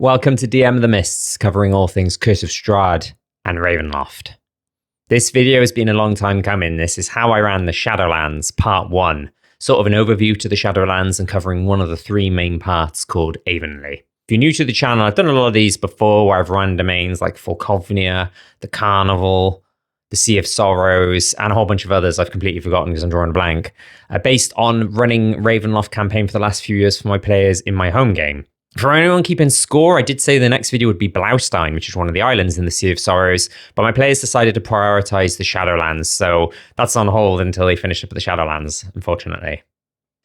Welcome to DM of the Mists, covering all things Curse of Strahd and Ravenloft. This video has been a long time coming. This is how I ran the Shadowlands Part 1, sort of an overview to the Shadowlands and covering one of the three main parts called Avonleigh. If you're new to the channel, I've done a lot of these before where I've run domains like Falkovnia, the Carnival, the Sea of Sorrows, and a whole bunch of others I've completely forgotten because I'm drawing a blank, based on running Ravenloft campaign for the last few years for my players in my home game. For anyone keeping score, I did say the next video would be Blaustein, which is one of the islands in the Sea of Sorrows, but my players decided to prioritize the Shadowlands, so that's on hold until they finish up the Shadowlands, unfortunately.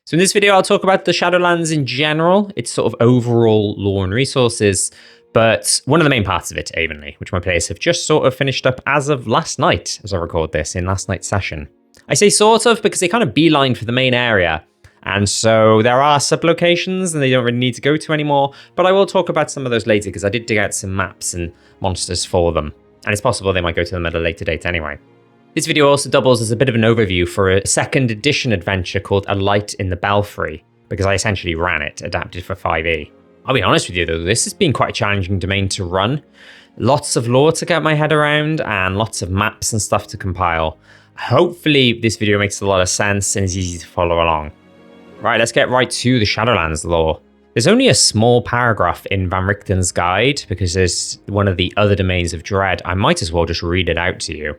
So in this video, I'll talk about the Shadowlands in general, its sort of overall lore and resources, but one of the main parts of it, Avonleigh, which my players have just sort of finished up as of last night, as I record this, in last night's session. I say sort of because they kind of beeline for the main area, and so there are sub-locations and they don't really need to go to anymore, but I will talk about some of those later because I did dig out some maps and monsters for them, and it's possible they might go to them at a later date anyway. This video also doubles as a bit of an overview for a second edition adventure called A Light in the Belfry, because I essentially ran it, adapted for 5e. I'll be honest with you though, this has been quite a challenging domain to run. Lots of lore to get my head around and lots of maps and stuff to compile. Hopefully this video makes a lot of sense and is easy to follow along. Right, let's get right to the Shadowlands lore. There's only a small paragraph in Van Richten's guide because there's one of the other domains of dread. I might as well just read it out to you.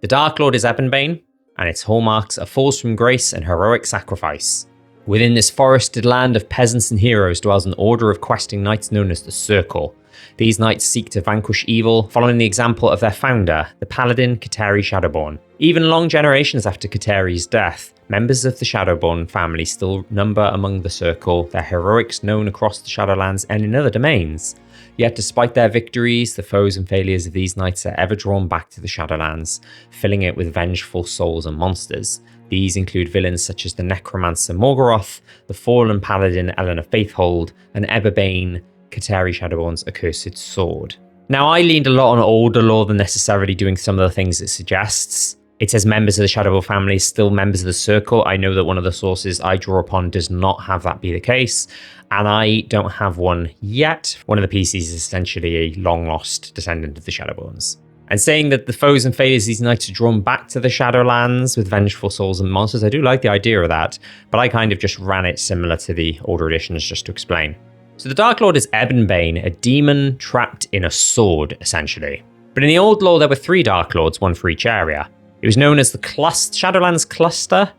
The Dark Lord is Ebonbane, and its hallmarks are falls from grace and heroic sacrifice. Within this forested land of peasants and heroes dwells an order of questing knights known as the Circle. These knights seek to vanquish evil, following the example of their founder, the paladin a.k.a. Shadowborn. Even long generations after a.k.a.'s death, members of the Shadowborn family still number among the Circle, their heroics known across the Shadowlands and in other domains. Yet despite their victories, the foes and failures of these knights are ever drawn back to the Shadowlands, filling it with vengeful souls and monsters. These include villains such as the Necromancer Morgoroth, the fallen paladin Eleanor Faithhold, and Ebonbane, a.k.a. Shadowborn's accursed sword. Now I leaned a lot on older lore than necessarily doing some of the things it suggests. It says members of the Shadowborn family, still members of the Circle. I know that one of the sources I draw upon does not have that be the case, and I don't have one yet. One of the PCs is essentially a long-lost descendant of the Shadowborns. And saying that the foes and failures of these knights are drawn back to the Shadowlands with vengeful souls and monsters, I do like the idea of that, but I kind of just ran it similar to the older editions just to explain. So the Dark Lord is Ebonbane, a demon trapped in a sword, essentially. But in the old lore, there were three Dark Lords, one for each area. It was known as the Shadowlands Cluster,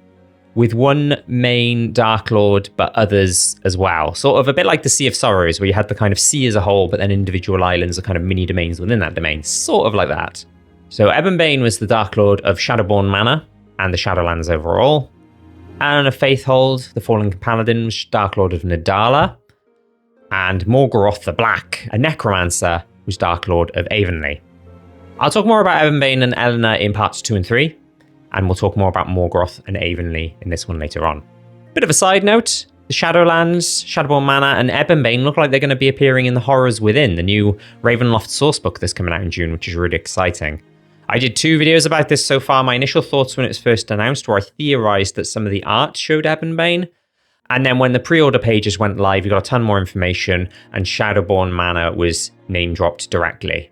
with one main Dark Lord, but others as well. Sort of a bit like the Sea of Sorrows, where you had the kind of sea as a whole, but then individual islands are kind of mini domains within that domain. Sort of like that. So Ebonbane was the Dark Lord of Shadowborn Manor and the Shadowlands overall. Eleanor Faithhold, the fallen paladin, was Dark Lord of Nidala. And Morgoroth the Black, a necromancer, was Dark Lord of Avonleigh. I'll talk more about Ebonbane and Eleanor in parts 2 and 3, and we'll talk more about Morgoroth and Avonleigh in this one later on. Bit of a side note, the Shadowlands, Shadowborn Manor, and Ebonbane look like they're going to be appearing in the Horrors Within, the new Ravenloft sourcebook that's coming out in June, which is really exciting. I did 2 videos about this so far. My initial thoughts when it was first announced were I theorized that some of the art showed Ebonbane, and then when the pre-order pages went live, you got a ton more information, and Shadowborn Manor was name-dropped directly.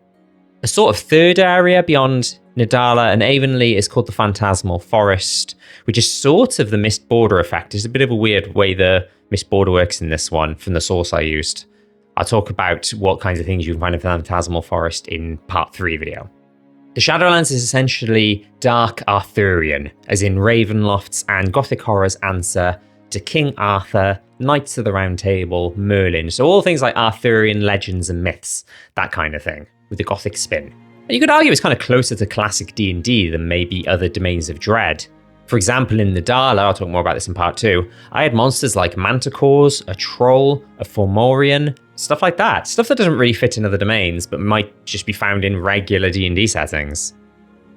A sort of third area beyond Nidala and Avonleigh is called the Phantasmal Forest, which is sort of the Mist Border effect. It's a bit of a weird way the Mist Border works in this one from the source I used. I'll talk about what kinds of things you can find in the Phantasmal Forest in part 3 video. The Shadowlands is essentially dark Arthurian, as in Ravenloft's and Gothic horror's answer to King Arthur, Knights of the Round Table, Merlin. So all things like Arthurian legends and myths, that kind of thing, with the Gothic spin. And you could argue it's kind of closer to classic D&D than maybe other domains of dread. For example, in Nidala, I'll talk more about this in part 2, I had monsters like manticores, a troll, a Fomorian, stuff like that. Stuff that doesn't really fit in other domains, but might just be found in regular D&D settings.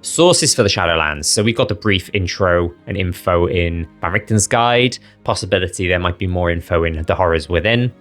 Sources for the Shadowlands. So we've got the brief intro and info in Van Richten's guide. Possibility there might be more info in the Horrors Within.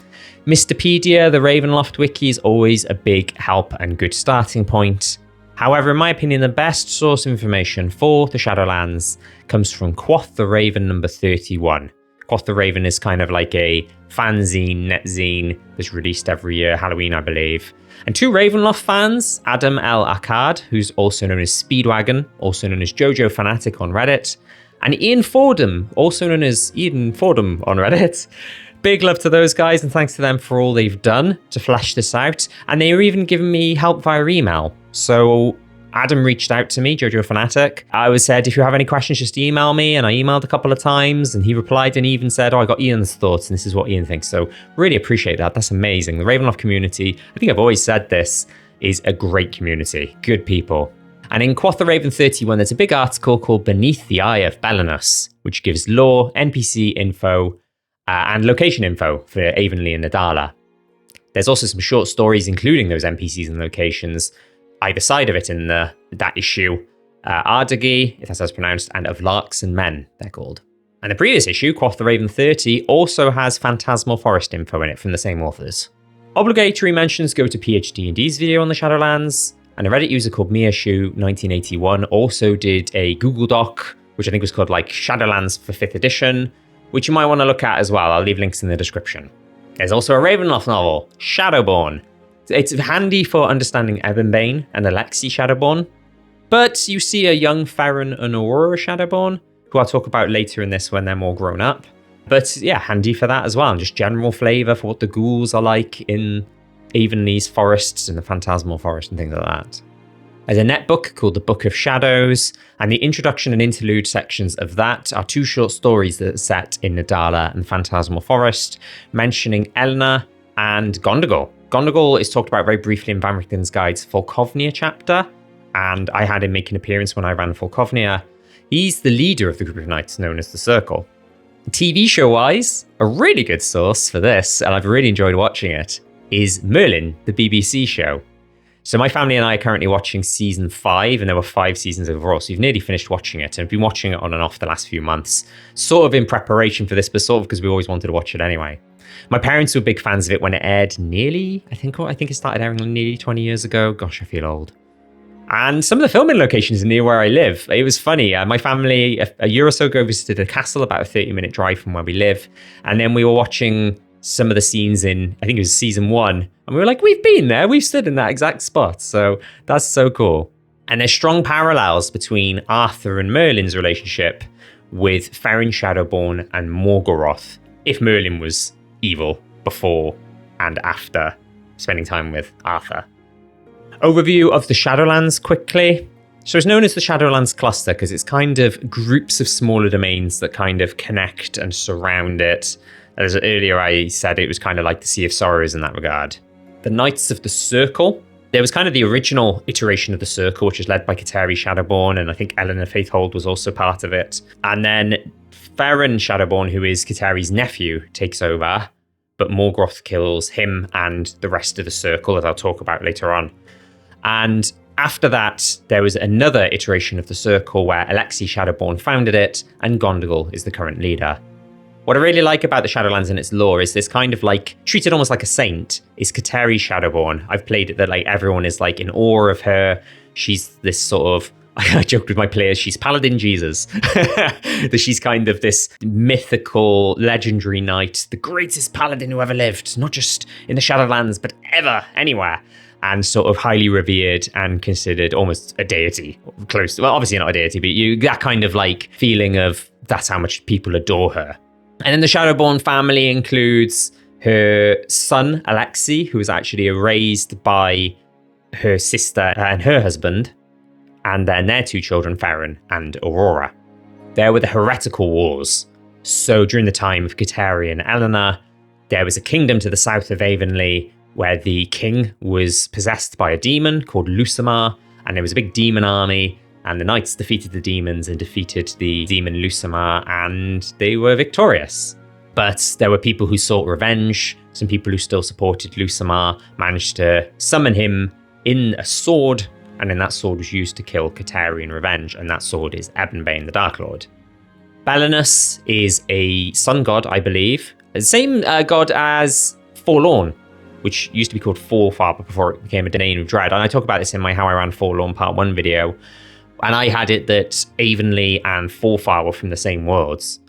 Mistopedia, the Ravenloft wiki, is always a big help and good starting point. However, in my opinion, the best source information for the Shadowlands comes from Quoth the Raven number 31. Quoth the Raven is kind of like a fanzine, netzine that's released every year, Halloween, I believe. And 2 Ravenloft fans, Adam L. Akkad, who's also known as Speedwagon, also known as Jojo Fanatic on Reddit, and Ian Fordham, also known as Eden Fordham on Reddit. Big love to those guys, and thanks to them for all they've done to flesh this out. And they were even giving me help via email. So Adam reached out to me, Jojo Fanatic. I was said, if you have any questions, just email me. And I emailed a couple of times and he replied and even said, oh, I got Ian's thoughts and this is what Ian thinks. So really appreciate that. That's amazing. The Ravenloft community, I think I've always said this, is a great community. Good people. And in Quoth the Raven 31, there's a big article called Beneath the Eye of Belenus, which gives lore, NPC info, and location info for Avonleigh and Nidala. There's also some short stories, including those NPCs and locations, either side of it in that issue. Ardagi, if that's how it's pronounced, and of Larks and Men, they're called. And the previous issue, Quoth the Raven 30, also has Phantasmal Forest info in it from the same authors. Obligatory mentions go to PhD&D's video on the Shadowlands, and a Reddit user called Miashu1981 also did a Google Doc, which I think was called like Shadowlands for 5th edition, which you might want to look at as well. I'll leave links in the description. There's also a Ravenloft novel, Shadowborn. It's handy for understanding Ebonbane and Alexi Shadowborn, but you see a young Farron and Aurora Shadowborn, who I'll talk about later in this when they're more grown up. But yeah, handy for that as well, and just general flavour for what the ghouls are like in Avonleigh's forests and the Phantasmal Forest and things like that. There's a netbook called The Book of Shadows, and the introduction and interlude sections of that are 2 short stories that are set in Nidala and Phantasmal Forest, mentioning Eleanor and Gondogol. Gondogol is talked about very briefly in Van Richten's Guide's Falkovnia chapter, and I had him make an appearance when I ran Falkovnia. He's the leader of the group of knights known as the Circle. TV show-wise, a really good source for this, and I've really enjoyed watching it, is Merlin, the BBC show. So my family and I are currently watching season 5, and there were 5 seasons overall, so we've nearly finished watching it, and I've been watching it on and off the last few months, sort of in preparation for this, but sort of because we always wanted to watch it anyway. My parents were big fans of it when it aired nearly, I think it started airing nearly 20 years ago. Gosh, I feel old. And some of the filming locations are near where I live. It was funny. My family, a year or so ago, visited a castle about a 30-minute drive from where we live. And then we were watching some of the scenes in, I think it was season 1. And we were like, we've been there. We've stood in that exact spot. So that's so cool. And there's strong parallels between Arthur and Merlin's relationship with Farron Shadowborn and Morgoroth, if Merlin was evil before and after spending time with Arthur. Overview of the Shadowlands quickly. So it's known as the Shadowlands Cluster because it's kind of groups of smaller domains that kind of connect and surround it. As earlier I said, it was kind of like the Sea of Sorrows in that regard. The Knights of the Circle. There was kind of the original iteration of the Circle, which is led by Kateri Shadowborn, and I think Eleanor Faithhold was also part of it. And then Farron Shadowborn, who is Kateri's nephew, takes over, but Morgoroth kills him and the rest of the Circle, as I'll talk about later on. And after that, there was another iteration of the Circle where Alexi Shadowborn founded it, and Gondogol is the current leader. What I really like about the Shadowlands and its lore is this kind of like, treated almost like a saint, is Kateri Shadowborn. I've played it that like everyone is like in awe of her. She's this sort of, I joked with my players, she's Paladin Jesus. That she's kind of this mythical, legendary knight, the greatest paladin who ever lived, not just in the Shadowlands, but ever, anywhere. And sort of highly revered and considered almost a deity, close to, well, obviously not a deity, but that kind of like feeling of that's how much people adore her. And then the Shadowborn family includes her son, Alexi, who was actually raised by her sister and her husband, and then their 2 children, Farron and Aurora. There were the heretical wars. So during the time of Kateri and Eleanor, there was a kingdom to the south of Avonleigh where the king was possessed by a demon called Lusamar, and there was a big demon army, and the knights defeated the demons and defeated the demon Lusamar, and they were victorious. But there were people who sought revenge. Some people who still supported Lusamar managed to summon him in a sword, and then that sword was used to kill Kateri in revenge, and that sword is Ebonbane, the Dark Lord. Belenus is a sun god, I believe. The same god as Forlorn, which used to be called Forfather before it became a Domain of Dread. And I talk about this in my How I Ran Forlorn Part 1 video. And I had it that Avonleigh and Forfar were from the same worlds.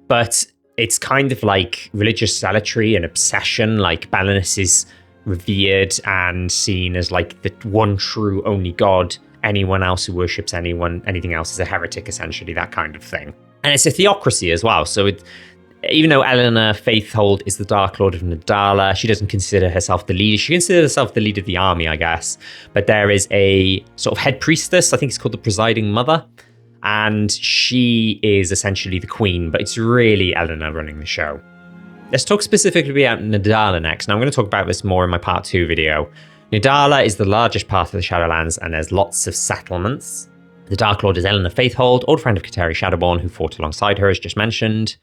But it's kind of like religious zealotry and obsession. Like Balinus is revered and seen as like the one true only god. Anyone else who worships anything else is a heretic, essentially, that kind of thing. And it's a theocracy as well. So even though Eleanor Faithhold is the Dark Lord of Nidala, she doesn't consider herself the leader. She considers herself the leader of the army, I guess. But there is a sort of head priestess, I think it's called the Presiding Mother. And she is essentially the queen, but it's really Eleanor running the show. Let's talk specifically about Nidala next. Now I'm going to talk about this more in my part 2 video. Nidala is the largest part of the Shadowlands, and there's lots of settlements. The Dark Lord is Eleanor Faithhold, old friend of a.k.a. Shadowborn, who fought alongside her, as just mentioned.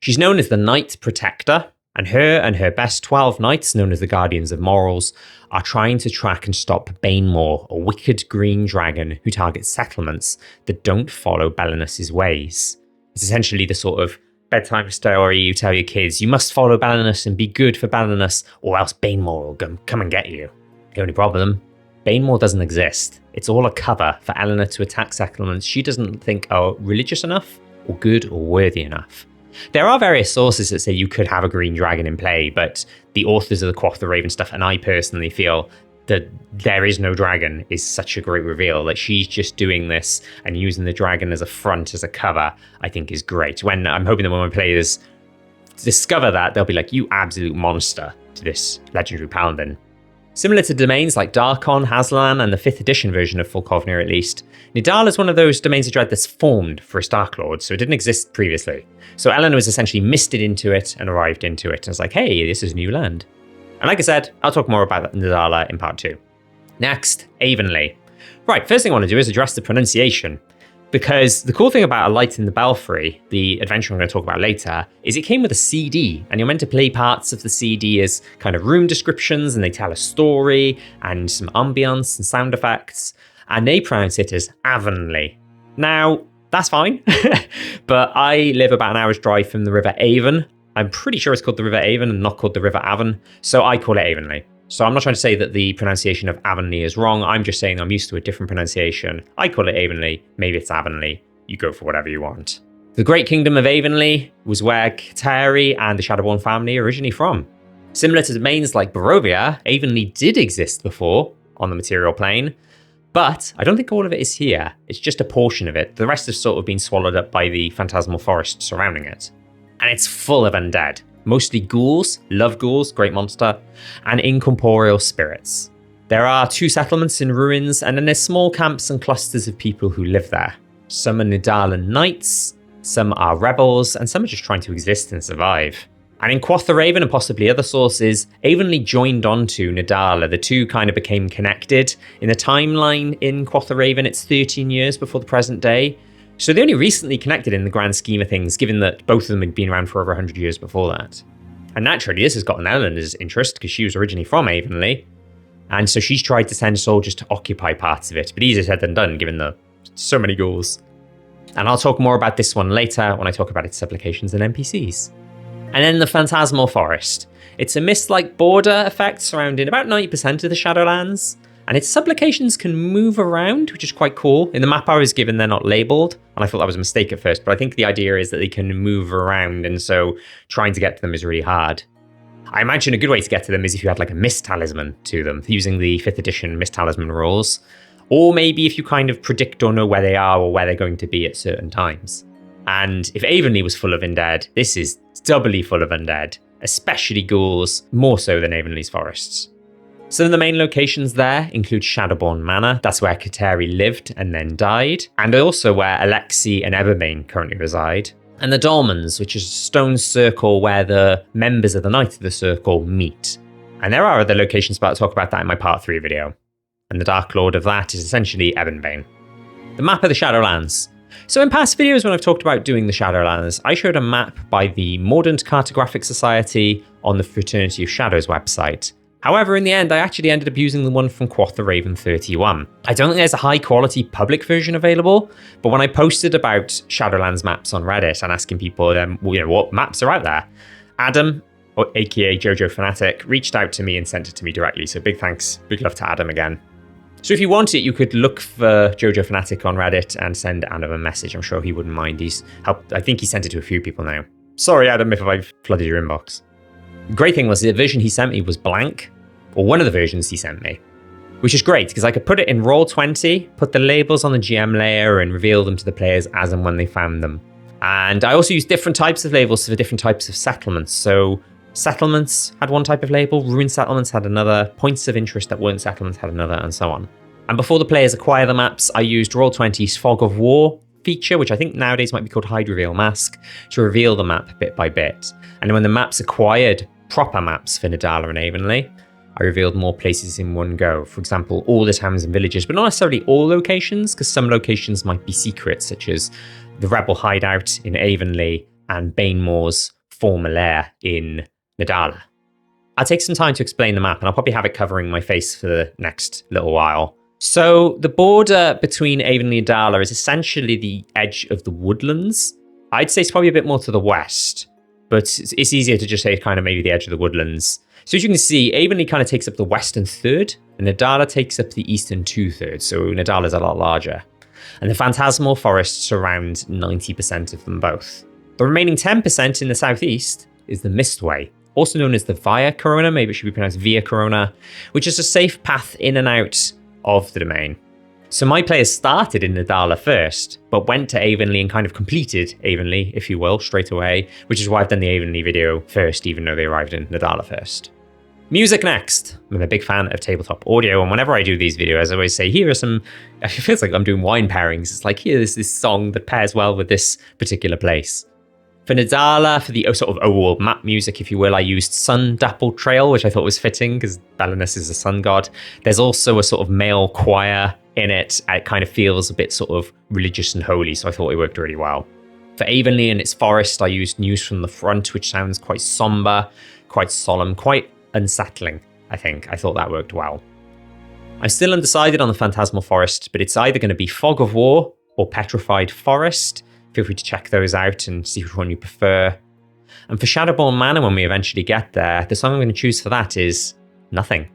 She's known as the Knight Protector, and her best 12 knights, known as the Guardians of Morals, are trying to track and stop Banemore, a wicked green dragon who targets settlements that don't follow Balinus's ways. It's essentially the sort of bedtime story you tell your kids, you must follow Balinus and be good for Balinus, or else Banemore will come and get you. The only problem, Banemore doesn't exist. It's all a cover for Eleanor to attack settlements she doesn't think are religious enough, or good or worthy enough. There are various sources that say you could have a green dragon in play, but the authors of the Quoth the Raven stuff, and I personally feel that there is no dragon is such a great reveal. That she's just doing this and using the dragon as a front, as a cover, I think is great. I'm hoping that when my players discover that, they'll be like, you absolute monster to this legendary paladin. Similar to domains like Darkon, Haslan, and the 5th edition version of Fulkovnir at least, Nidala is one of those domains of dread that's formed for its Dark Lord, so it didn't exist previously. So Eleanor was essentially misted into it and arrived into it, and was like, hey, this is new land. And like I said, I'll talk more about Nidala in part 2. Next, Avonleigh. Right, first thing I want to do is address the pronunciation. Because the cool thing about A Light in the Belfry, the adventure I'm going to talk about later, is it came with a CD, and you're meant to play parts of the CD as kind of room descriptions, and they tell a story, and some ambience and sound effects, and they pronounce it as Avonleigh. Now, that's fine, but I live about an hour's drive from the River Avon. I'm pretty sure it's called the River Avon and not called the River Avon, so I call it Avonleigh. So I'm not trying to say that the pronunciation of Avonleigh is wrong. I'm just saying I'm used to a different pronunciation. I call it Avonleigh. Maybe it's Avonleigh. You go for whatever you want. The Great Kingdom of Avonleigh was where a.k.a. and the Shadowborn family are originally from. Similar to domains like Barovia, Avonleigh did exist before on the material plane, but I don't think all of it is here. It's just a portion of it. The rest has sort of been swallowed up by the Phantasmal Forest surrounding it. And it's full of undead. Mostly ghouls, love ghouls, great monster, and incorporeal spirits. There are 2 settlements in ruins, and then there's small camps and clusters of people who live there. Some are Nidalan knights, some are rebels, and some are just trying to exist and survive. And in Quoth the Raven and possibly other sources, Avonleigh joined onto Nidala. The two kind of became connected. In the timeline in Quoth the Raven, it's 13 years before the present day. So they only recently connected in the grand scheme of things, given that both of them had been around for over 100 years before that. And naturally, this has gotten Eleanor's interest, because she was originally from Avonleigh. And so she's tried to send soldiers to occupy parts of it, but easier said than done, given the so many ghouls. And I'll talk more about this one later when I talk about its supplications and NPCs. And then the Phantasmal Forest. It's a mist-like border effect surrounding about 90% of the Shadowlands, and its supplications can move around, which is quite cool. In the map I was given, they're not labelled, and I thought that was a mistake at first, but I think the idea is that they can move around, and so trying to get to them is really hard. I imagine a good way to get to them is if you had like a mist talisman to them, using the 5th edition mist talisman rules, or maybe if you kind of predict or know where they are or where they're going to be at certain times. And if Avonleigh was full of undead, this is doubly full of undead, especially ghouls, more so than Avonleigh's forests. Some of the main locations there include Shadowborn Manor, that's where Kateri lived and then died, and also where Alexei and Everbane currently reside, and the Dolmens, which is a stone circle where the members of the Knight of the Circle meet. And there are other locations, but I'll talk about that in my part 3 video. And the Dark Lord of that is essentially Everbane. The map of the Shadowlands. So in past videos when I've talked about doing the Shadowlands, I showed a map by the Mordant Cartographic Society on the Fraternity of Shadows website. However, in the end, I actually ended up using the one from Quoth the Raven 31. I don't think there's a high quality public version available, but when I posted about Shadowlands maps on Reddit and asking people what maps are out there, Adam, or a.k.a. Jojo Fanatic, reached out to me and sent it to me directly, so big thanks, big love to Adam again. So if you want it, you could look for Jojo Fanatic on Reddit and send Adam a message. I'm sure he wouldn't mind. He's helped. I think he sent it to a few people now. Sorry, Adam, if I've flooded your inbox. The great thing was the version he sent me was blank, or one of the versions he sent me, which is great because I could put it in Roll20, put the labels on the GM layer and reveal them to the players as and when they found them. And I also used different types of labels for different types of settlements. So settlements had one type of label, ruined settlements had another, points of interest that weren't settlements had another, and so on. And before the players acquire the maps, I used Roll20's Fog of War feature, which I think nowadays might be called Hide Reveal Mask, to reveal the map bit by bit. And when the maps acquired proper maps for Nidala and Avonleigh, I revealed more places in one go. For example, all the towns and villages, but not necessarily all locations, because some locations might be secret, such as the Rebel Hideout in Avonleigh and Banemoor's former lair in Nidala. I'll take some time to explain the map, and I'll probably have it covering my face for the next little while. So the border between Avonleigh and Nidala is essentially the edge of the woodlands. I'd say it's probably a bit more to the west, but it's easier to just say kind of maybe the edge of the woodlands. So as you can see, Avonleigh kind of takes up the western third, and Nidala takes up the eastern 2/3, so Nidala is a lot larger. And the Phantasmal Forest surrounds 90% of them both. The remaining 10% in the southeast is the Mistway, also known as the Via Corona, maybe it should be pronounced Via Corona, which is a safe path in and out of the domain. So my players started in Nidala first, but went to Avonleigh and kind of completed Avonleigh, if you will, straight away, which is why I've done the Avonleigh video first, even though they arrived in Nidala first. Music next. I'm a big fan of tabletop audio, and whenever I do these videos, I always say, here are some, it feels like I'm doing wine pairings. It's like, here's this song that pairs well with this particular place. For Nidala, for the sort of overall map music, if you will, I used Sun Dappled Trail, which I thought was fitting because Belenus is a sun god. There's also a sort of male choir in it. It kind of feels a bit sort of religious and holy, so I thought it worked really well. For Avonleigh and its forest, I used News from the Front, which sounds quite somber, quite solemn, quite unsettling, I think. I thought that worked well. I'm still undecided on the Phantasmal Forest, but it's either going to be Fog of War or Petrified Forest. Feel free to check those out and see which one you prefer. And for Shadowborn Manor, when we eventually get there, the song I'm going to choose for that is Nothing.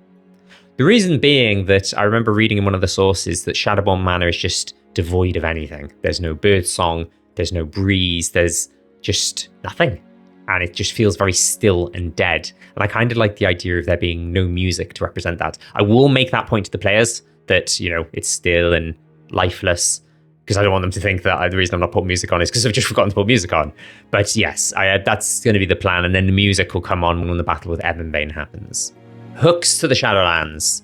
The reason being that I remember reading in one of the sources that Shadowborn Manor is just devoid of anything. There's no bird song, there's no breeze, there's just nothing. And it just feels very still and dead. And I kind of like the idea of there being no music to represent that. I will make that point to the players that, you know, it's still and lifeless, because I don't want them to think that the reason I'm not putting music on is because I've just forgotten to put music on. But yes, that's going to be the plan. And then the music will come on when the battle with Ebonbane happens. Hooks to the Shadowlands.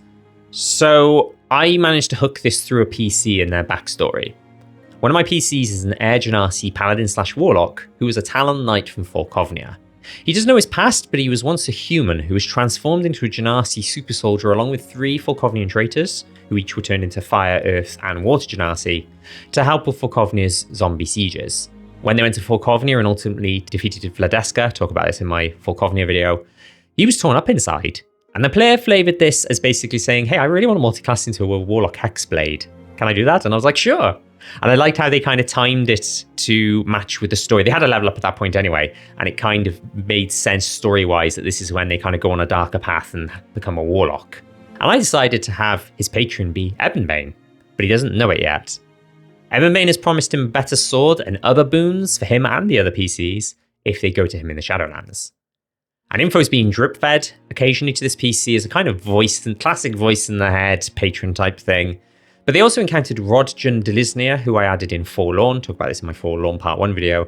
So I managed to hook this through a PC in their backstory. One of my PCs is an Air Genasi Paladin / Warlock who was a Talon Knight from Falkovnia. He doesn't know his past, but he was once a human who was transformed into a Genasi super soldier along with 3 Falkovnian traitors, who each were turned into fire, earth, and water Genasi, to help with Falkovnia's zombie sieges. When they went to Falkovnia and ultimately defeated Vladeska, talk about this in my Falkovnia video, he was torn up inside. And the player flavoured this as basically saying, hey, I really want to multiclass into a Warlock Hexblade. Can I do that? And I was like, sure. And I liked how they kind of timed it to match with the story. They had a level up at that point anyway, and it kind of made sense story-wise that this is when they kind of go on a darker path and become a Warlock. And I decided to have his patron be Ebonbane, but he doesn't know it yet. Ebonbane has promised him a better sword and other boons for him and the other PCs if they go to him in the Shadowlands. And info is being drip-fed occasionally to this PC as a kind of voice, and classic voice in the head, patron type thing. But they also encountered Rodjan Delisnea, who I added in Forlorn, talk about this in my Forlorn Part 1 video,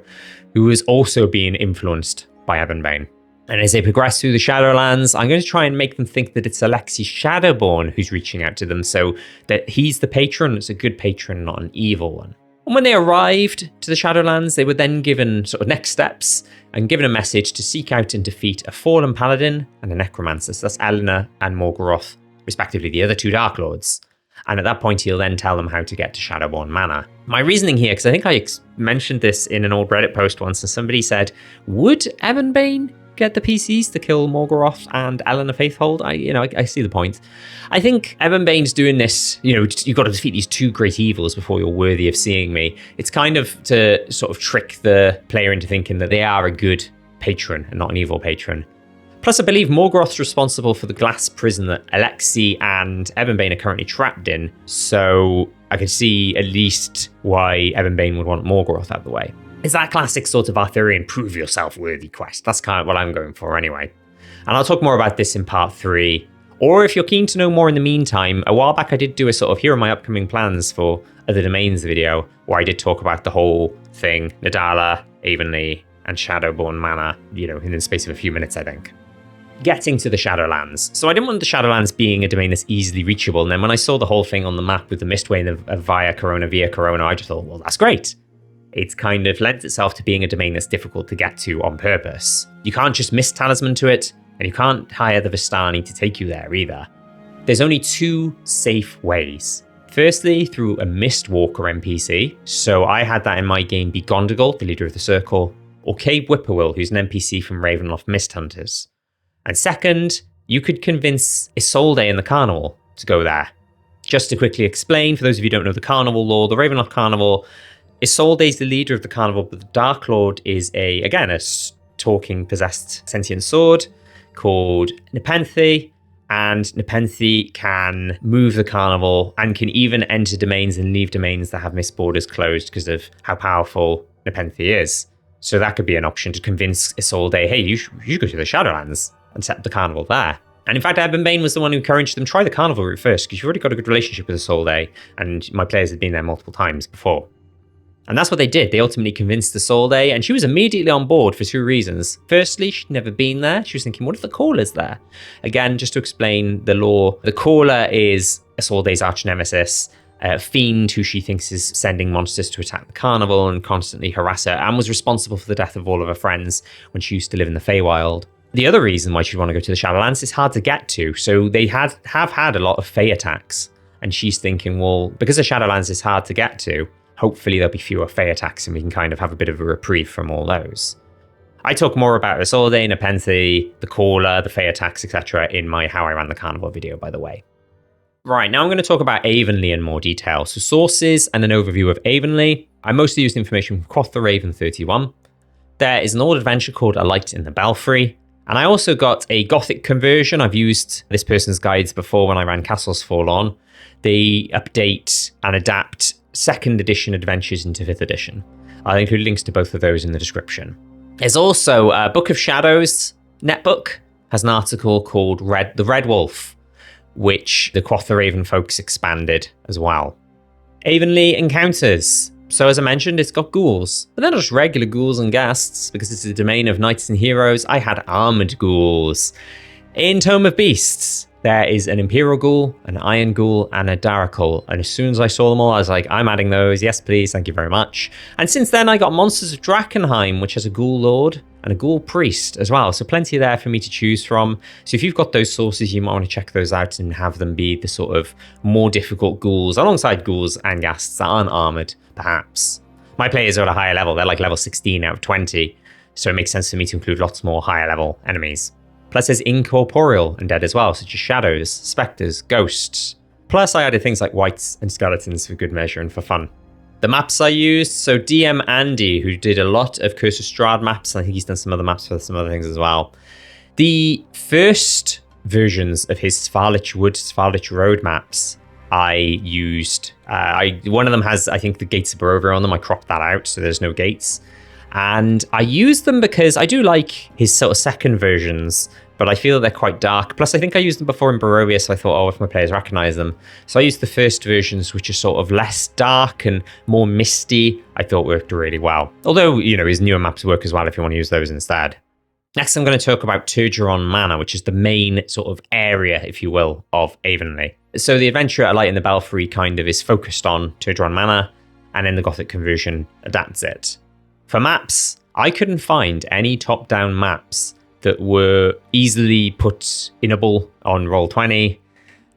who was also being influenced by Ebonbane. And as they progress through the Shadowlands, I'm going to try and make them think that it's Alexi Shadowborn who's reaching out to them, so that he's the patron, it's a good patron, not an evil one. And when they arrived to the Shadowlands, they were then given sort of next steps and given a message to seek out and defeat a fallen paladin and a necromancer. So that's Eleanor and Morgoroth, respectively, the other 2 Dark Lords. And at that point, he'll then tell them how to get to Shadowborn Manor. My reasoning here, because I think I mentioned this in an old Reddit post once, and somebody said, would Ebonbane get the PCs to kill Morgoroth and Eleanor Faithhold? I see the point. I think Ebonbane's doing this, you've got to defeat these 2 great evils before you're worthy of seeing me. It's kind of to sort of trick the player into thinking that they are a good patron and not an evil patron. Plus, I believe Morgoroth's responsible for the glass prison that Alexi and Ebonbane are currently trapped in, so I could see at least why Ebonbane would want Morgoroth out of the way. It's that classic sort of Arthurian prove yourself worthy quest. That's kind of what I'm going for anyway. And I'll talk more about this in part 3. Or if you're keen to know more in the meantime, a while back I did do a sort of here are my upcoming plans for other domains video, where I did talk about the whole thing, Nidala, Avonleigh, and Shadowborn Manor, in the space of a few minutes, I think. Getting to the Shadowlands. So I didn't want the Shadowlands being a domain that's easily reachable, and then when I saw the whole thing on the map with the Mistway of via Corona, I just thought, well, that's great. It's kind of lends itself to being a domain that's difficult to get to on purpose. You can't just miss Talisman to it, and you can't hire the Vistani to take you there either. There's only 2 safe ways. Firstly, through a Mistwalker NPC. So I had that in my game be Gondogal, the leader of the Circle, or Cave Whippoorwill, who's an NPC from Ravenloft Mist Hunters. And second, you could convince Isolde in the Carnival to go there. Just to quickly explain, for those of you who don't know the Carnival lore, the Ravenloft Carnival, Isolde is the leader of the Carnival, but the Dark Lord is a talking possessed sentient sword called Nepenthe, and Nepenthe can move the Carnival and can even enter domains and leave domains that have mist borders closed because of how powerful Nepenthe is. So that could be an option to convince Isolde, hey, you should go to the Shadowlands and set the Carnival there. And in fact, Ebonbane was the one who encouraged them, try the Carnival route first, because you've already got a good relationship with Isolde, and my players had been there multiple times before. And that's what they did. They ultimately convinced Isolde, and she was immediately on board for 2 reasons. Firstly, she'd never been there. She was thinking, what if the Caller's there? Again, just to explain the lore, the Caller is Isolde's arch nemesis, a fiend who she thinks is sending monsters to attack the Carnival and constantly harass her, and was responsible for the death of all of her friends when she used to live in the Feywild. The other reason why she'd want to go to the Shadowlands is hard to get to, so they have had a lot of Fey attacks. And she's thinking, well, because the Shadowlands is hard to get to, hopefully there'll be fewer Fey attacks and we can kind of have a bit of a reprieve from all those. I talk more about Isolde, Nepenthe, the Caller, the Fey attacks, etc. in my How I Ran the Carnival video, by the way. Right, now I'm going to talk about Avonleigh in more detail. So sources and an overview of Avonleigh. I mostly used information from Quoth the Raven 31. There is an old adventure called A Light in the Belfry. And I also got a Gothic conversion. I've used this person's guides before when I ran Castles Fall On. They update and adapt 2nd edition adventures into 5th edition. I'll include links to both of those in the description. There's also a Book of Shadows netbook, has an article called The Red Wolf, which the Quoth the Raven folks expanded as well. Avonleigh encounters. So as I mentioned, it's got ghouls, but they're not just regular ghouls and ghasts, because it's a domain of knights and heroes. I had armored ghouls. In Tome of Beasts, there is an Imperial Ghoul, an Iron Ghoul, and a Darrakul. And as soon as I saw them all, I was like, I'm adding those. Yes, please. Thank you very much. And since then, I got Monsters of Drakkenheim, which has a Ghoul Lord and a Ghoul Priest as well. So plenty there for me to choose from. So if you've got those sources, you might want to check those out and have them be the sort of more difficult ghouls, alongside ghouls and ghasts that aren't armored, perhaps. My players are at a higher level. They're like level 16 out of 20. So it makes sense for me to include lots more higher level enemies. Plus there's incorporeal undead as well, such as shadows, spectres, ghosts. Plus I added things like wights and skeletons for good measure and for fun. The maps I used, so DM Andy, who did a lot of Curse of Strahd maps, and I think he's done some other maps for some other things as well. The first versions of his Sfarlich Wood, Sfarlich Road maps I used. One of them has, I think, the Gates of Barovia on them. I cropped that out, so there's no gates. And I used them because I do like his sort of second versions, but I feel they're quite dark. Plus, I think I used them before in Barovia, so I thought, oh, if my players recognize them. So I used the first versions, which are sort of less dark and more misty. I thought worked really well. Although, his newer maps work as well if you want to use those instead. Next, I'm going to talk about Tergeron Manor, which is the main sort of area, if you will, of Avonleigh. So the adventure at A Light in the Belfry kind of is focused on Tergeron Manor, and then the Gothic conversion adapts it. For maps, I couldn't find any top-down maps that were easily put-inable on Roll20.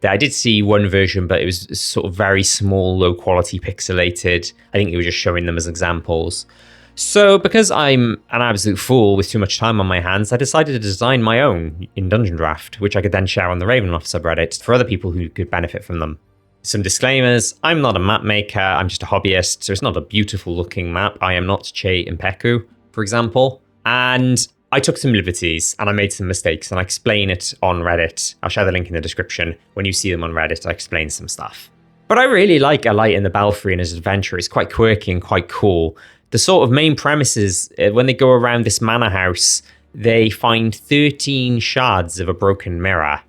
I did see one version, but it was sort of very small, low-quality, pixelated. I think they were just showing them as examples. So because I'm an absolute fool with too much time on my hands, I decided to design my own in Dungeon Draft, which I could then share on the Ravenloft subreddit for other people who could benefit from them. Some disclaimers, I'm not a map maker, I'm just a hobbyist, so it's not a beautiful looking map. I am not Che Impeku, for example. And I took some liberties and I made some mistakes and I explain it on Reddit. I'll share the link in the description. When you see them on Reddit, I explain some stuff. But I really like A Light in the Belfry and his adventure. It's quite quirky and quite cool. The sort of main premise is when they go around this manor house, they find 13 shards of a broken mirror,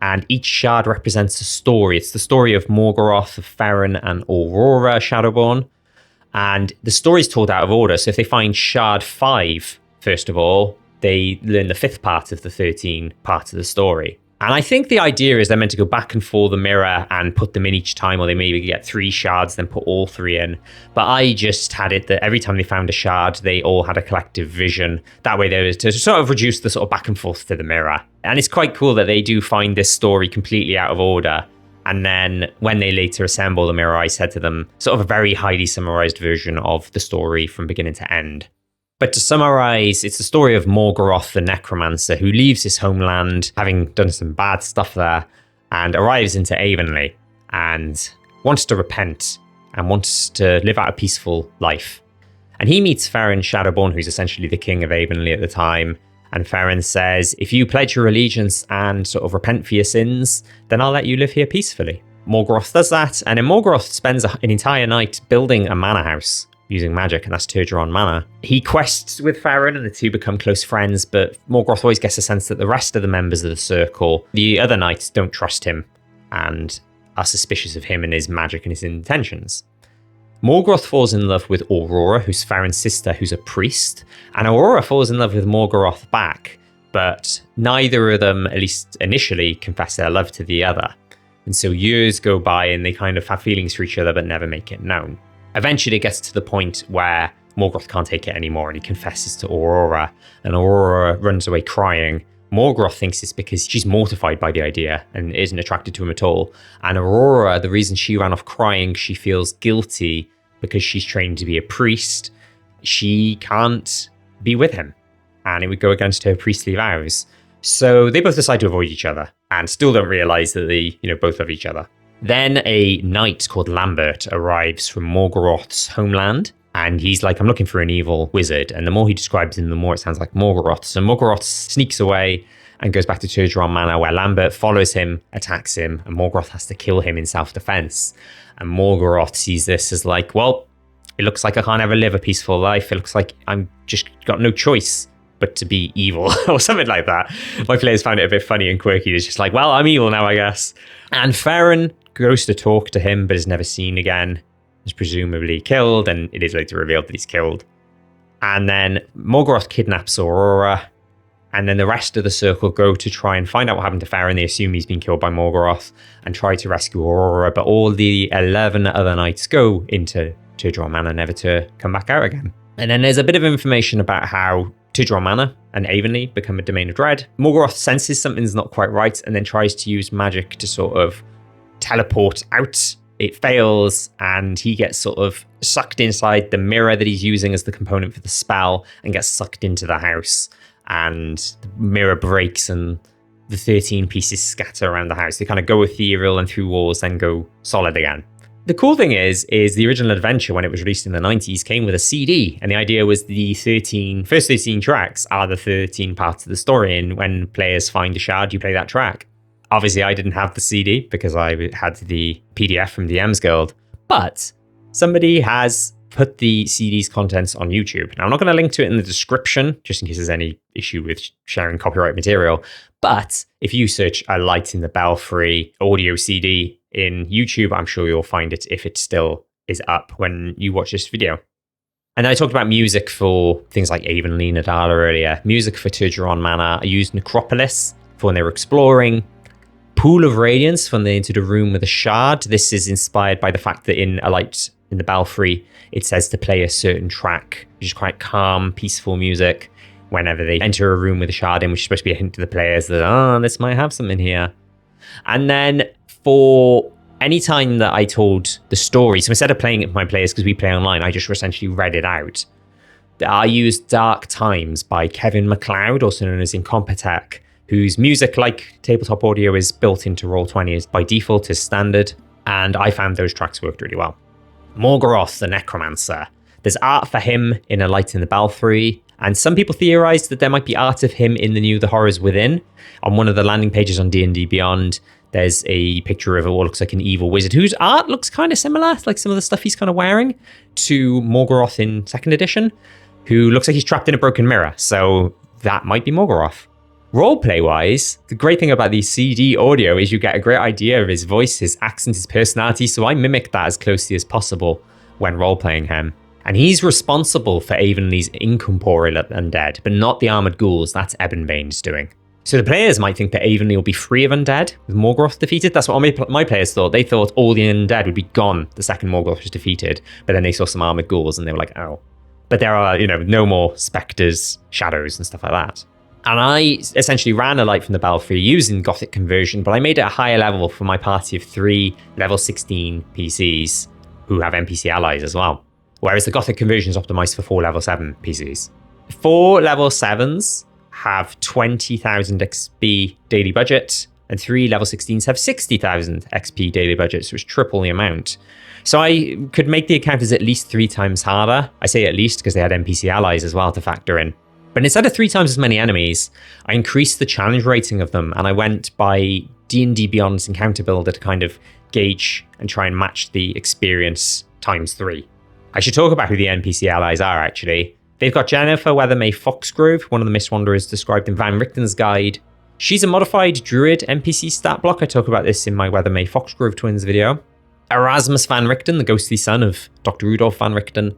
and each shard represents a story. It's the story of Morgoroth, of Farron, and Aurora Shadowborn. And the story's told out of order. So if they find shard 5, first of all, they learn the 5th part of the 13 parts of the story. And I think the idea is they're meant to go back and forth the mirror and put them in each time, or they maybe get 3 shards, then put all 3 in. But I just had it that every time they found a shard, they all had a collective vision. That way there was to sort of reduce the sort of back and forth to the mirror. And it's quite cool that they do find this story completely out of order. And then when they later assemble the mirror, I said to them sort of a very highly summarized version of the story from beginning to end. But to summarize, it's the story of Morgoroth the Necromancer, who leaves his homeland, having done some bad stuff there, and arrives into Avonleigh and wants to repent and wants to live out a peaceful life. And he meets Farron Shadowborn, who's essentially the king of Avonleigh at the time. And Farron says, if you pledge your allegiance and sort of repent for your sins, then I'll let you live here peacefully. Morgoroth does that, and then Morgoroth spends an entire night building a manor house using magic, and that's Tergeron Manor. He quests with Farron and the two become close friends, but Morgoroth always gets a sense that the rest of the members of the circle, the other knights, don't trust him and are suspicious of him and his magic and his intentions. Morgoroth falls in love with Aurora, who's Farron's sister, who's a priest, and Aurora falls in love with Morgoroth back, but neither of them, at least initially, confess their love to the other. And so years go by and they kind of have feelings for each other but never make it known. Eventually it gets to the point where Morgoroth can't take it anymore and he confesses to Aurora, and Aurora runs away crying. Morgoroth thinks it's because she's mortified by the idea and isn't attracted to him at all. And Aurora, the reason she ran off crying, she feels guilty because she's trained to be a priest. She can't be with him and it would go against her priestly vows. So they both decide to avoid each other and still don't realize that they, both love each other. Then a knight called Lambert arrives from Morgoroth's homeland, and he's like, I'm looking for an evil wizard. And the more he describes him, the more it sounds like Morgoroth. So Morgoroth sneaks away and goes back to Tergeron Manor, where Lambert follows him, attacks him, and Morgoroth has to kill him in self-defense. And Morgoroth sees this as like, well, it looks like I can't ever live a peaceful life. It looks like I'm just got no choice but to be evil, or something like that. My players found it a bit funny and quirky. It's just like, well, I'm evil now, I guess. And Farron goes to talk to him, but is never seen again. Is presumably killed, and it is later revealed that he's killed. And then Morgoroth kidnaps Aurora, and then the rest of the circle go to try and find out what happened to Farron. They assume he's been killed by Morgoroth and try to rescue Aurora, but all the 11 other knights go into Tergeron Manor, never to come back out again. And then there's a bit of information about how Tergeron Manor and Avonleigh become a domain of dread. Morgoroth senses something's not quite right and then tries to use magic to sort of teleport out. It fails and he gets sort of sucked inside the mirror that he's using as the component for the spell and gets sucked into the house, and the mirror breaks and the 13 pieces scatter around the house. They kind of go ethereal and through walls, then go solid again. The cool thing is the original adventure, when it was released in the 90s, came with a CD, and the idea was the first 13 tracks are the 13 parts of the story, and when players find a shard, you play that track. Obviously, I didn't have the CD because I had the PDF from DM's Guild, but somebody has put the CD's contents on YouTube. Now, I'm not going to link to it in the description, just in case there's any issue with sharing copyright material, but if you search A Light in the Belfry audio CD in YouTube, I'm sure you'll find it if it still is up when you watch this video. And I talked about music for things like Avonleigh, Nidala earlier. Music for Tergeron Manor. I used Necropolis for when they were exploring. Pool of Radiance when they entered a room with a shard. This is inspired by the fact that in A Light in the Belfry, it says to play a certain track, which is quite calm, peaceful music whenever they enter a room with a shard in, which is supposed to be a hint to the players that, this might have something here. And then for any time that I told the story, so instead of playing it for my players because we play online, I just essentially read it out. I used Dark Times by Kevin MacLeod, also known as Incompetech, whose music, like tabletop audio, is built into Roll20 as by default as standard, and I found those tracks worked really well. Morgoroth the Necromancer. There's art for him in A Light in the Belfry, And some people theorized that there might be art of him in the new The Horrors Within. On one of the landing pages on D&D Beyond, there's a picture of what looks like an evil wizard whose art looks kind of similar, like some of the stuff he's kind of wearing, to Morgoroth in 2nd edition, who looks like he's trapped in a broken mirror. So that might be Morgoroth. Roleplay-wise, the great thing about the CD audio is you get a great idea of his voice, his accent, his personality, so I mimicked that as closely as possible when role-playing him. And he's responsible for Avonleigh's incorporeal undead, but not the armoured ghouls. That's Ebonbane's doing. So the players might think that Avonleigh will be free of undead, with Morgoroth defeated. That's what my players thought. They thought all the undead would be gone the second Morgoroth was defeated, but then they saw some armoured ghouls and they were like, oh. But there are, no more spectres, shadows, and stuff like that. And I essentially ran a light from the Belfry using Gothic conversion, but I made it a higher level for my party of 3 level 16 PCs who have NPC allies as well. Whereas the Gothic conversion is optimized for 4 level 7 PCs. 4 level 7s have 20,000 XP daily budget, and 3 level 16s have 60,000 XP daily budget, so it's triple the amount. So I could make the encounters at least 3 times harder. I say at least because they had NPC allies as well to factor in. But instead of 3 times as many enemies, I increased the challenge rating of them, and I went by D&D Beyond's encounter builder to kind of gauge and try and match the experience times 3. I should talk about who the NPC allies are, actually. They've got Jennifer Weathermay Foxgrove, one of the Mist Wanderers described in Van Richten's guide. She's a modified druid NPC stat block. I talk about this in my Weathermay Foxgrove twins video. Erasmus Van Richten, the ghostly son of Dr. Rudolf Van Richten.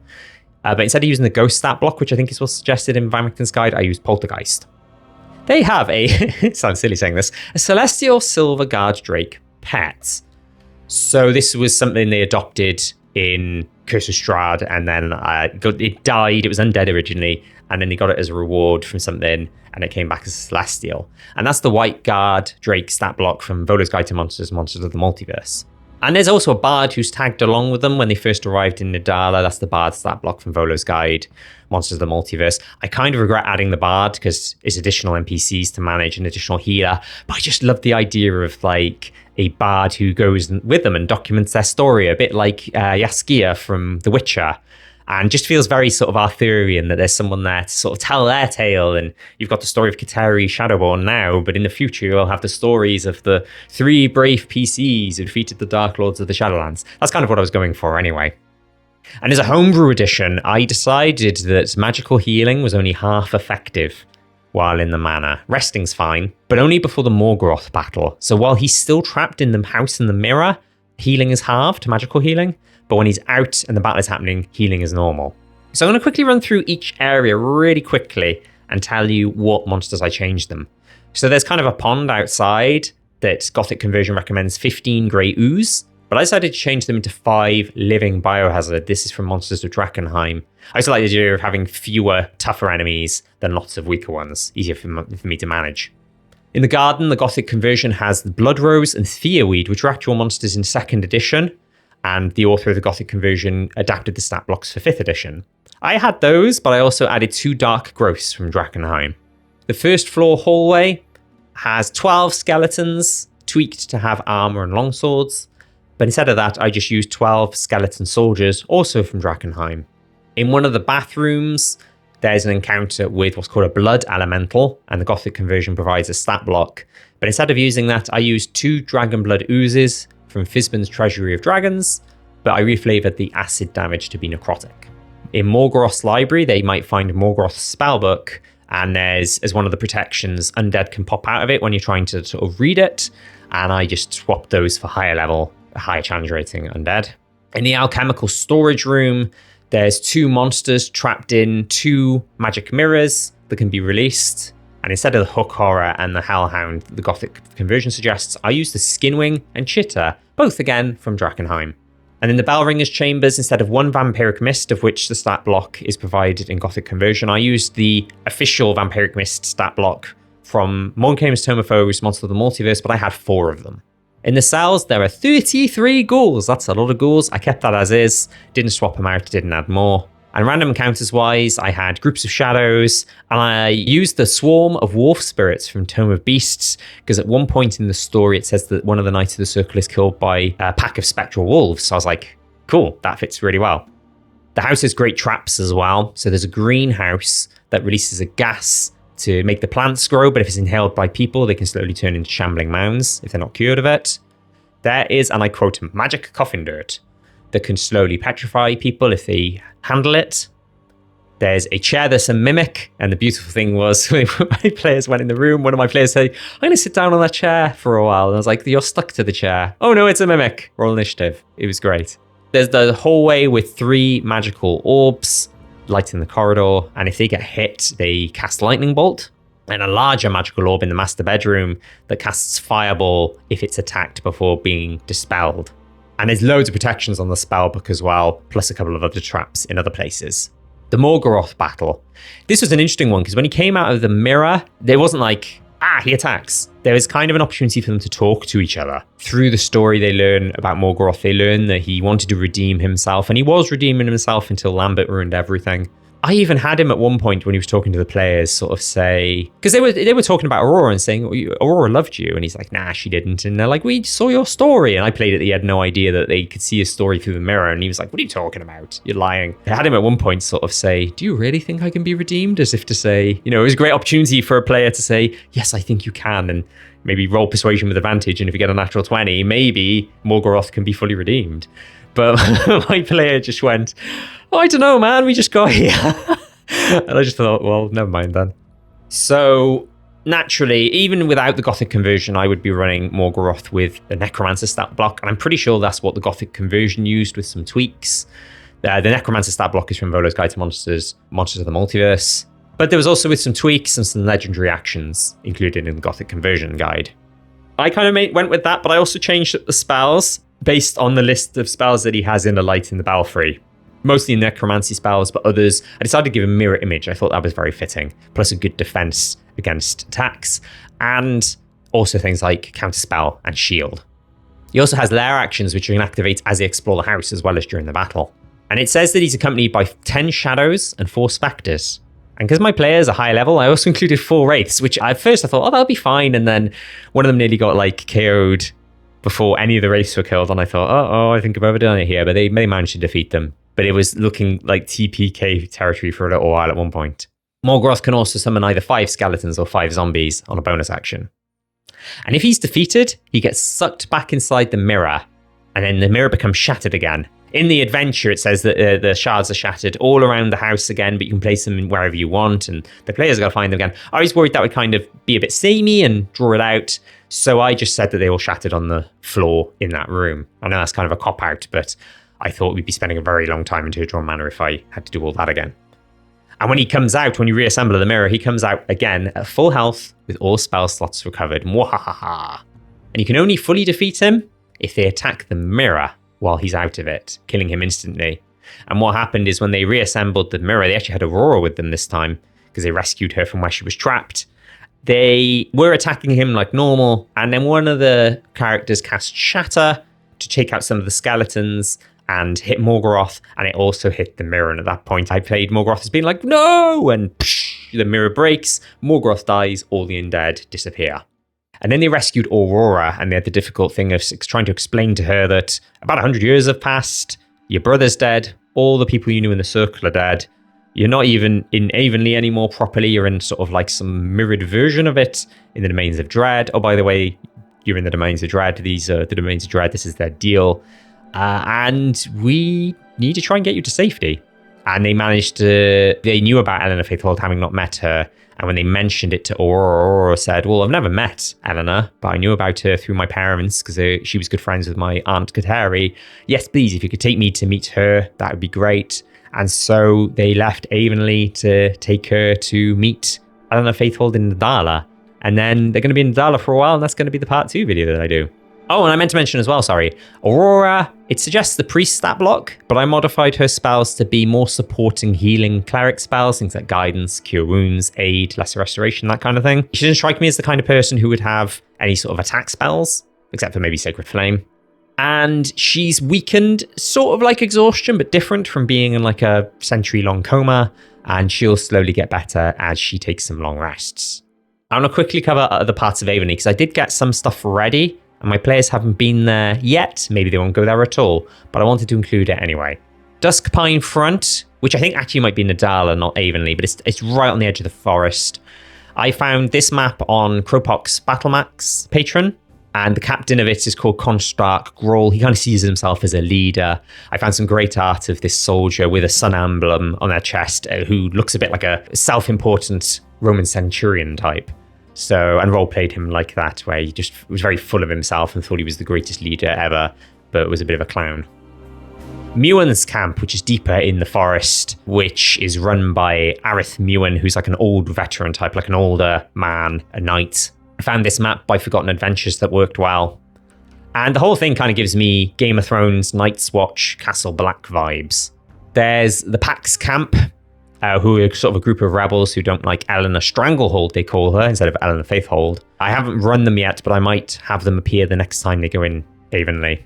But instead of using the ghost stat block, which I think is what's suggested in Van Richten's guide, I used Poltergeist. They have it sounds silly saying this, a Celestial Silver Guard Drake pet. So this was something they adopted in Curse of Strahd, and then it died. It was undead originally, and then they got it as a reward from something, and it came back as a Celestial. And that's the White Guard Drake stat block from Volo's Guide to Monsters, Monsters of the Multiverse. And there's also a bard who's tagged along with them when they first arrived in Nidala. That's the bard stat block from Volo's Guide, Monsters of the Multiverse. I kind of regret adding the bard because it's additional NPCs to manage, an additional healer. But I just love the idea of like a bard who goes with them and documents their story, a bit like Jaskier from The Witcher. And just feels very sort of Arthurian that there's someone there to sort of tell their tale. And you've got the story of Kateri Shadowborn now, but in the future you'll have the stories of the 3 brave PCs who defeated the Dark Lords of the Shadowlands. That's kind of what I was going for anyway. And as a homebrew edition, I decided that magical healing was only half effective while in the manor. Resting's fine, but only before the Morgoroth battle. So while he's still trapped in the house in the mirror, healing is halved to magical healing. But when he's out and the battle is happening, healing is normal. So I'm going to quickly run through each area really quickly and tell you what monsters I changed them. So there's kind of a pond outside that Gothic conversion recommends 15 grey ooze, but I decided to change them into 5 living biohazard. This is from Monsters of Drakkenheim. I also like the idea of having fewer, tougher enemies than lots of weaker ones, easier for me to manage. In the garden, the Gothic conversion has the Blood Rose and Theaweed, which are actual monsters in 2nd edition. And the author of the Gothic conversion adapted the stat blocks for 5th edition. I had those, but I also added 2 dark growths from Drakkenheim. The first floor hallway has 12 skeletons, tweaked to have armor and longswords, but instead of that, I just used 12 skeleton soldiers, also from Drakkenheim. In one of the bathrooms, there's an encounter with what's called a blood elemental, and the Gothic conversion provides a stat block. But instead of using that, I used 2 dragon blood oozes from Fizban's Treasury of Dragons, but I reflavored the acid damage to be necrotic. In Morgoroth's library, they might find Morgoroth's spellbook, and there's, as one of the protections, undead can pop out of it when you're trying to sort of read it, and I just swapped those for higher level, higher challenge rating undead. In the alchemical storage room, there's 2 monsters trapped in 2 magic mirrors that can be released. And instead of the Hook Horror and the Hellhound the Gothic conversion suggests, I use the Skinwing and Chitter, both again from Drakkenheim. And in the Bellringer's chambers, instead of 1 Vampiric Mist, of which the stat block is provided in Gothic conversion, I used the official Vampiric Mist stat block from Mordenkainen's Tome of Foes, Monsters of the Multiverse, but I had 4 of them. In the cells, there are 33 ghouls. That's a lot of ghouls. I kept that as is, didn't swap them out, didn't add more. And random encounters wise, I had groups of shadows, and I used the swarm of wolf spirits from Tome of Beasts, because at one point in the story it says that one of the Knights of the Circle is killed by a pack of spectral wolves. So I was like, cool, that fits really well. The house has great traps as well. So there's a greenhouse that releases a gas to make the plants grow, but if it's inhaled by people, they can slowly turn into shambling mounds if they're not cured of it. There is, and I quote, magic coffin dirt that can slowly petrify people if they handle it. There's a chair that's a mimic, and the beautiful thing was when my players went in the room, one of my players said, I'm going to sit down on that chair for a while. And I was like, you're stuck to the chair. Oh no, it's a mimic. Roll initiative. It was great. There's the hallway with 3 magical orbs lighting the corridor, and if they get hit, they cast lightning bolt. And a larger magical orb in the master bedroom that casts fireball if it's attacked before being dispelled. And there's loads of protections on the spellbook as well, plus a couple of other traps in other places. The Morgoroth battle. This was an interesting one because when he came out of the mirror, there wasn't like, he attacks. There was kind of an opportunity for them to talk to each other. Through the story they learn about Morgoroth, they learn that he wanted to redeem himself, and he was redeeming himself until Lambert ruined everything. I even had him at one point when he was talking to the players sort of say, because they were talking about Aurora and saying, Aurora loved you. And he's like, nah, she didn't. And they're like, we saw your story. And I played it. He had no idea that they could see his story through the mirror. And he was like, what are you talking about? You're lying. I had him at one point sort of say, do you really think I can be redeemed? As if to say, it was a great opportunity for a player to say, yes, I think you can. And maybe roll persuasion with advantage. And if you get a natural 20, maybe Morgoroth can be fully redeemed. But my player just went, I don't know, man, we just got here. And I just thought, well, never mind then. So naturally, even without the Gothic conversion, I would be running Morgoroth with the Necromancer stat block. And I'm pretty sure that's what the Gothic conversion used with some tweaks. The Necromancer stat block is from Volo's Guide to Monsters of the Multiverse. But there was also with some tweaks and some legendary actions included in the Gothic conversion guide. I kind of went with that, but I also changed up the spells based on the list of spells that he has in the Light in the Belfry. Mostly necromancy spells, but others, I decided to give him mirror image. I thought that was very fitting. Plus a good defense against attacks, and also things like counterspell and shield. He also has lair actions, which you can activate as they explore the house, as well as during the battle. And it says that he's accompanied by 10 shadows and 4 spectres. And because my players are high level, I also included 4 wraiths, which at first I thought, that'll be fine. And then one of them nearly got KO'd before any of the wraiths were killed. And I thought, I think I've overdone it here. But they managed to defeat them. But it was looking like TPK territory for a little while at one point. Morgoroth can also summon either 5 skeletons or 5 zombies on a bonus action. And if he's defeated, he gets sucked back inside the mirror. And then the mirror becomes shattered again. In the adventure, it says that the shards are shattered all around the house again, but you can place them wherever you want, and the players are going to find them again. I was worried that would kind of be a bit samey and draw it out, so I just said that they all shattered on the floor in that room. I know that's kind of a cop-out, but I thought we'd be spending a very long time in Tergeron Manor if I had to do all that again. And when he comes out, when you reassemble the mirror, he comes out again at full health with all spell slots recovered. Mwahaha. And you can only fully defeat him if they attack the mirror while he's out of it, killing him instantly. And what happened is when they reassembled the mirror, they actually had Aurora with them this time because they rescued her from where she was trapped. They were attacking him like normal, and then one of the characters cast Shatter to take out some of the skeletons and hit Morgoroth, and it also hit the mirror. And at that point, I played Morgoroth as being like, no! And the mirror breaks, Morgoroth dies, all the undead disappear. And then they rescued Aurora, and they had the difficult thing of trying to explain to her that about 100 years have passed, your brother's dead, all the people you knew in the circle are dead, you're not even in Avonleigh anymore properly, you're in sort of like some mirrored version of it in the Domains of Dread. Oh, by the way, you're in the Domains of Dread, these are the Domains of Dread, this is their deal. And we need to try and get you to safety. And they knew about Eleanor Faithhold having not met her. And when they mentioned it to Aurora said, well, I've never met Eleanor, but I knew about her through my parents because she was good friends with my Aunt Kateri. Yes, please, if you could take me to meet her, that would be great. And so they left Avonleigh to take her to meet Eleanor Faithhold in Nidala. And then they're going to be in Nidala for a while, and that's going to be the part 2 video that I do. Oh, and I meant to mention as well, Aurora, it suggests the priest stat block, but I modified her spells to be more supporting healing cleric spells, things like guidance, cure wounds, aid, lesser restoration, that kind of thing. She doesn't strike me as the kind of person who would have any sort of attack spells, except for maybe Sacred Flame. And she's weakened, sort of like exhaustion, but different from being in like a century-long coma, and she'll slowly get better as she takes some long rests. I'm going to quickly cover other parts of Avonleigh, because I did get some stuff ready, and my players haven't been there yet. Maybe they won't go there at all, but I wanted to include it anyway. Dusk Pine Front, which I think actually might be Nidala, not Avonleigh, but it's right on the edge of the forest. I found this map on Cropoc's Battlemax Patron, and the captain of it is called Constark Grawl. He kind of sees himself as a leader. I found some great art of this soldier with a sun emblem on their chest who looks a bit like a self-important Roman centurion type. So, and role-played him like that, where he just was very full of himself and thought he was the greatest leader ever, but was a bit of a clown. Muan's camp, which is deeper in the forest, which is run by Arith Muan, who's like an old veteran type, like an older man, a knight. I found this map by Forgotten Adventures that worked well. And the whole thing kind of gives me Game of Thrones, Night's Watch, Castle Black vibes. There's the Pax camp, who are sort of a group of rebels who don't like Eleanor Stranglehold, they call her, instead of Eleanor Faithhold. I haven't run them yet, but I might have them appear the next time they go in Avonleigh.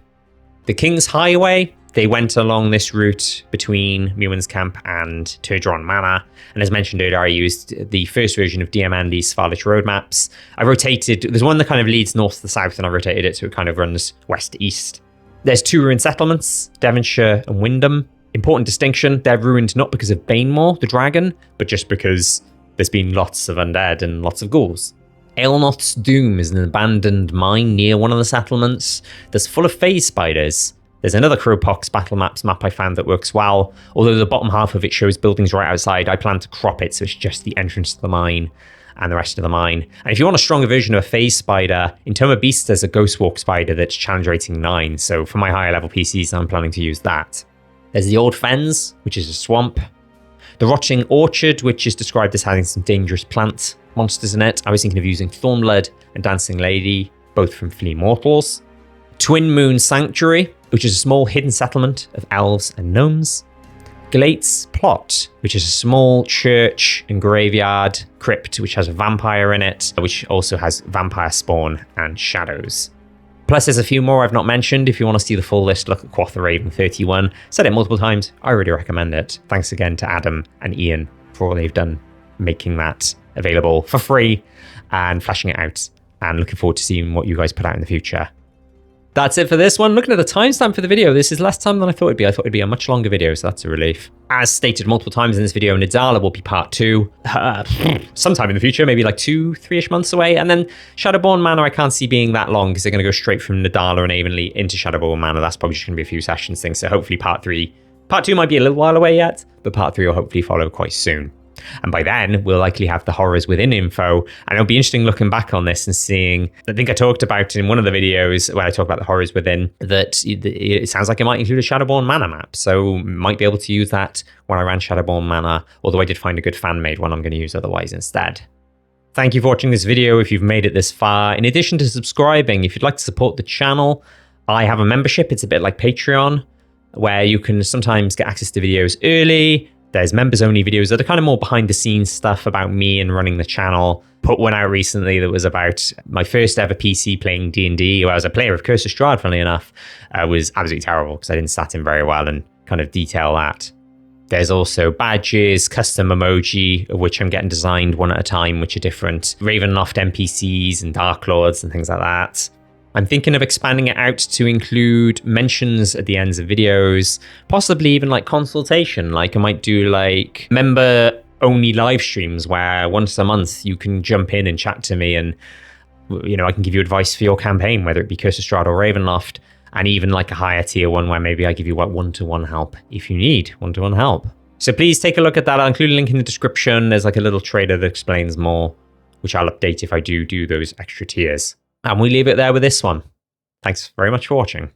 The King's Highway, they went along this route between Muan's camp and Tergeron Manor. And as mentioned earlier, I used the first version of DM Andy's Farlich road maps. I rotated, there's one that kind of leads north to south, and I rotated it so it kind of runs west to east. There's 2 ruined settlements, Devonshire and Wyndham. Important distinction, they're ruined not because of Banemore, the dragon, but just because there's been lots of undead and lots of ghouls. Aelnoth's Doom is an abandoned mine near one of the settlements that's full of phase spiders. There's another Cropoc's Battle Maps map I found that works well, although the bottom half of it shows buildings right outside. I plan to crop it so it's just the entrance to the mine and the rest of the mine. And if you want a stronger version of a phase spider, in Tome of Beasts there's a Ghost Walk spider that's challenge rating 9, so for my higher level PCs I'm planning to use that. There's the Old Fens, which is a swamp. The Rotting Orchard, which is described as having some dangerous plant monsters in it. I was thinking of using Thornblood and Dancing Lady, both from Flea Mortals. Twin Moon Sanctuary, which is a small hidden settlement of elves and gnomes. Glate's Plot, which is a small church and graveyard crypt which has a vampire in it, which also has vampire spawn and shadows. Plus there's a few more I've not mentioned. If you want to see the full list, look at Quoth the Raven 31. Said it multiple times, I really recommend it. Thanks again to Adam and Ian for all they've done making that available for free and fleshing it out, and looking forward to seeing what you guys put out in the future. That's it for this one. Looking at the timestamp for the video, this is less time than I thought it'd be. I thought it'd be a much longer video, so that's a relief. As stated multiple times in this video, Nidala will be part 2 sometime in the future, maybe like 2-3ish months away. And then Shadowborn Manor, I can't see being that long because they're going to go straight from Nidala and Avonleigh into Shadowborn Manor. That's probably just going to be a few sessions thing. So hopefully part 2 might be a little while away yet, but part 3 will hopefully follow quite soon. And by then, we'll likely have the Horrors Within info. And it'll be interesting looking back on this and seeing, I think I talked about in one of the videos when I talk about the Horrors Within, that it sounds like it might include a Shadowborn Manor map. So might be able to use that when I ran Shadowborn Manor, although I did find a good fan-made one I'm going to use otherwise instead. Thank you for watching this video if you've made it this far. In addition to subscribing, if you'd like to support the channel, I have a membership. It's a bit like Patreon, where you can sometimes get access to videos early. There's members-only videos that are kind of more behind-the-scenes stuff about me and running the channel. Put one out recently that was about my first ever PC playing D&D, where I was a player of Curse of Strahd, funnily enough. Was absolutely terrible because I didn't stat in very well and kind of detail that. There's also badges, custom emoji, of which I'm getting designed one at a time, which are different. Ravenloft NPCs and Dark Lords and things like that. I'm thinking of expanding it out to include mentions at the ends of videos, possibly even like consultation. Like I might do like member only live streams where once a month you can jump in and chat to me, and you know, I can give you advice for your campaign, whether it be Curse of Strahd or Ravenloft, and even like a higher tier one where maybe I give you one-to-one help if you need one-to-one help. So please take a look at that. I'll include a link in the description. There's like a little trailer that explains more, which I'll update if I do those extra tiers. And we leave it there with this one. Thanks very much for watching.